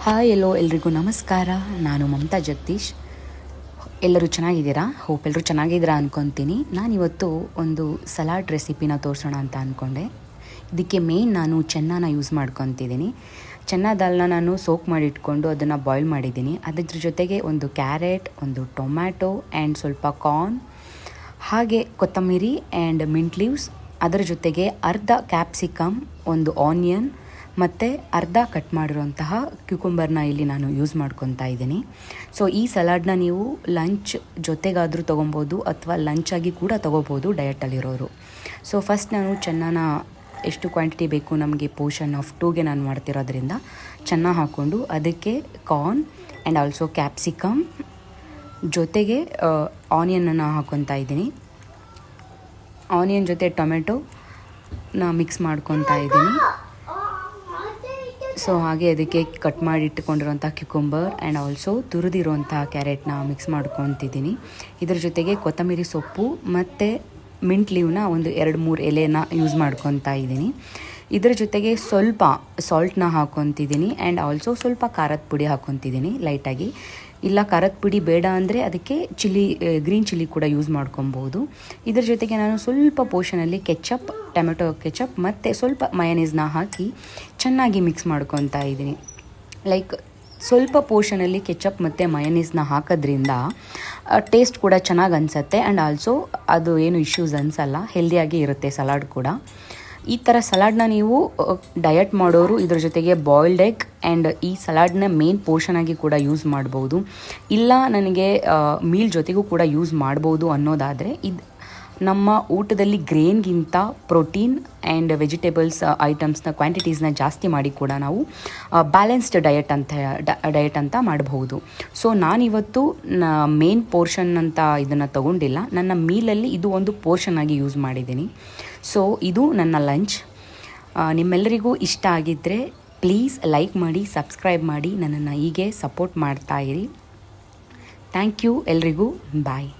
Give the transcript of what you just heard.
Hi ಎಲ್ರಿಗೂ ನಮಸ್ಕಾರ. ನಾನು ಮಮತಾ ಜಗದೀಶ್. ಎಲ್ಲರೂ ಚೆನ್ನಾಗಿದ್ದೀರಾ? ಹೋಪ್ ಎಲ್ಲರೂ ಚೆನ್ನಾಗಿದ್ದೀರಾ ಅಂದ್ಕೊತೀನಿ. ನಾನಿವತ್ತು ಒಂದು ಸಲಾಡ್ ರೆಸಿಪಿನ ತೋರಿಸೋಣ ಅಂತ ಅಂದ್ಕೊಂಡೆ. ಇದಕ್ಕೆ ಮೇಯ್ನ್ ನಾನು ಚೆನ್ನಾನ ಯೂಸ್ ಮಾಡ್ಕೊತಿದ್ದೀನಿ. ಚೆನ್ನ ದಾಲ್ನ ನಾನು ಸೋಕ್ ಮಾಡಿ ಇಟ್ಕೊಂಡು ಅದನ್ನು ಬಾಯ್ಲ್ ಮಾಡಿದ್ದೀನಿ. ಅದ್ರ ಜೊತೆಗೆ ಒಂದು ಕ್ಯಾರೆಟ್, ಒಂದು ಟೊಮ್ಯಾಟೊ ಆ್ಯಂಡ್ ಸ್ವಲ್ಪ ಕಾರ್ನ್, ಹಾಗೆ ಕೊತ್ತಂಬರಿ ಆ್ಯಂಡ್ ಮಿಂಟ್ ಲೀವ್ಸ್, ಅದರ ಜೊತೆಗೆ ಅರ್ಧ ಕ್ಯಾಪ್ಸಿಕಮ್, ಒಂದು ಆನಿಯನ್ ಮತ್ತು ಅರ್ಧ ಕಟ್ ಮಾಡಿರೋಂತಹ ಕ್ಯುಕುಂಬರ್ನ ಇಲ್ಲಿ ನಾನು ಯೂಸ್ ಮಾಡ್ಕೊತಾ ಇದ್ದೀನಿ. ಸೊ ಈ ಸಲಾಡ್ನ ನೀವು ಲಂಚ್ ಜೊತೆಗಾದರೂ ತೊಗೊಬೋದು ಅಥವಾ ಲಂಚಾಗಿ ಕೂಡ ತೊಗೋಬೋದು ಡಯಟಲ್ಲಿರೋರು. ಸೊ ಫಸ್ಟ್ ನಾನು ಚೆನ್ನಾನ ಎಷ್ಟು ಕ್ವಾಂಟಿಟಿ ಬೇಕು ನಮಗೆ ಪೋರ್ಷನ್ ಆಫ್ 2ಗೆ ನಾನು ಮಾಡ್ತಿರೋದ್ರಿಂದ ಚೆನ್ನ ಹಾಕ್ಕೊಂಡು ಅದಕ್ಕೆ ಕಾರ್ನ್ ಆ್ಯಂಡ್ ಆಲ್ಸೋ ಕ್ಯಾಪ್ಸಿಕಮ್ ಜೊತೆಗೆ ಆನಿಯನನ್ನು ಹಾಕ್ಕೊತಾ ಇದ್ದೀನಿ. ಆನಿಯನ್ ಜೊತೆ ಟೊಮೆಟೊನ ಮಿಕ್ಸ್ ಮಾಡ್ಕೊತಾ ಇದ್ದೀನಿ. ಸೊ ಹಾಗೆ ಅದಕ್ಕೆ ಕಟ್ ಮಾಡಿ ಇಟ್ಕೊಂಡಿರೋಂಥ ಕ್ಯುಕುಂಬರ್ ಆ್ಯಂಡ್ ಆಲ್ಸೋ ತುರಿದಿರುವಂಥ ಕ್ಯಾರೆಟ್ನ ಮಿಕ್ಸ್ ಮಾಡ್ಕೊತಿದ್ದೀನಿ. ಇದ್ರ ಜೊತೆಗೆ ಕೊತ್ತಂಬರಿ ಸೊಪ್ಪು ಮತ್ತು ಮಿಂಟ್ ಲೀವ್ನ ಒಂದು 2-3 ಎಲೆನ ಯೂಸ್ ಮಾಡ್ಕೊತಾ ಇದ್ದೀನಿ. ಇದರ ಜೊತೆಗೆ ಸ್ವಲ್ಪ ಸಾಲ್ಟ್ನ ಹಾಕ್ಕೊತಿದ್ದೀನಿ ಆ್ಯಂಡ್ ಆಲ್ಸೋ ಸ್ವಲ್ಪ ಖಾರದ ಪುಡಿ ಹಾಕ್ಕೊತಿದ್ದೀನಿ ಲೈಟಾಗಿ. ಇಲ್ಲ ಖಾರದ ಪುಡಿ ಬೇಡ ಅಂದರೆ ಅದಕ್ಕೆ ಗ್ರೀನ್ ಚಿಲ್ಲಿ ಕೂಡ ಯೂಸ್ ಮಾಡ್ಕೊಬೋದು. ಇದರ ಜೊತೆಗೆ ನಾನು ಸ್ವಲ್ಪ ಪೋರ್ಷನಲ್ಲಿ ಕೆಚಪ್, ಟೊಮೆಟೊ ಕೆಚಪ್ ಮತ್ತು ಸ್ವಲ್ಪ ಮಯನೀಸ್ನ ಹಾಕಿ ಚೆನ್ನಾಗಿ ಮಿಕ್ಸ್ ಮಾಡ್ಕೊತಾ ಇದ್ದೀನಿ. ಲೈಕ್ ಸ್ವಲ್ಪ ಪೋರ್ಷನಲ್ಲಿ ಕೆಚಪ್ ಮತ್ತು ಮಯನೀಸ್ನ ಹಾಕೋದ್ರಿಂದ ಟೇಸ್ಟ್ ಕೂಡ ಚೆನ್ನಾಗಿ ಅನಿಸುತ್ತೆ ಆ್ಯಂಡ್ ಆಲ್ಸೋ ಅದು ಏನು ಇಶ್ಯೂಸ್ ಅನಿಸಲ್ಲ, ಹೆಲ್ದಿಯಾಗಿ ಇರುತ್ತೆ ಸಲಾಡ್ ಕೂಡ. ಈ ಥರ ಸಲಾಡ್ನ ನೀವು ಡಯಟ್ ಮಾಡೋರು ಇದ್ರ ಜೊತೆಗೆ ಬಾಯ್ಲ್ಡ್ ಎಗ್ ಆ್ಯಂಡ್ ಈ ಸಲಾಡ್ನ ಮೇನ್ ಪೋರ್ಷನ್ ಆಗಿ ಕೂಡ ಯೂಸ್ ಮಾಡ್ಬೋದು. ಇಲ್ಲ ನನಗೆ ಮೀಲ್ ಜೊತೆಗೂ ಕೂಡ ಯೂಸ್ ಮಾಡ್ಬೋದು ಅನ್ನೋದಾದರೆ ಇದು ನಮ್ಮ ಊಟದಲ್ಲಿ ಗ್ರೇನ್ಗಿಂತ ಪ್ರೋಟೀನ್ ಆ್ಯಂಡ್ ವೆಜಿಟೇಬಲ್ಸ್ ಐಟಮ್ಸ್ನ ಕ್ವಾಂಟಿಟೀಸ್ನ ಜಾಸ್ತಿ ಮಾಡಿ ಕೂಡ ನಾವು ಬ್ಯಾಲೆನ್ಸ್ಡ್ ಡಯಟ್ ಅಂತ ಮಾಡಬಹುದು. ಸೊ ನಾನಿವತ್ತು ಮೇನ್ ಪೋರ್ಷನ್ ಅಂತ ಇದನ್ನು ತಗೊಂಡಿಲ್ಲ, ನನ್ನ ಮೀಲಲ್ಲಿ ಇದು ಒಂದು ಪೋರ್ಷನ್ ಆಗಿ ಯೂಸ್ ಮಾಡಿದ್ದೀನಿ. ಸೊ ಇದು ನನ್ನ ಲಂಚ್. ನಿಮ್ಮೆಲ್ಲರಿಗೂ ಇಷ್ಟ ಆಗಿದ್ದರೆ ಪ್ಲೀಸ್ ಲೈಕ್ ಮಾಡಿ, ಸಬ್ಸ್ಕ್ರೈಬ್ ಮಾಡಿ, ನನ್ನನ್ನು ಹೀಗೆ ಸಪೋರ್ಟ್ ಮಾಡ್ತಾಯಿರಿ. ಥ್ಯಾಂಕ್ ಯು ಎಲ್ರಿಗೂ. ಬಾಯ್.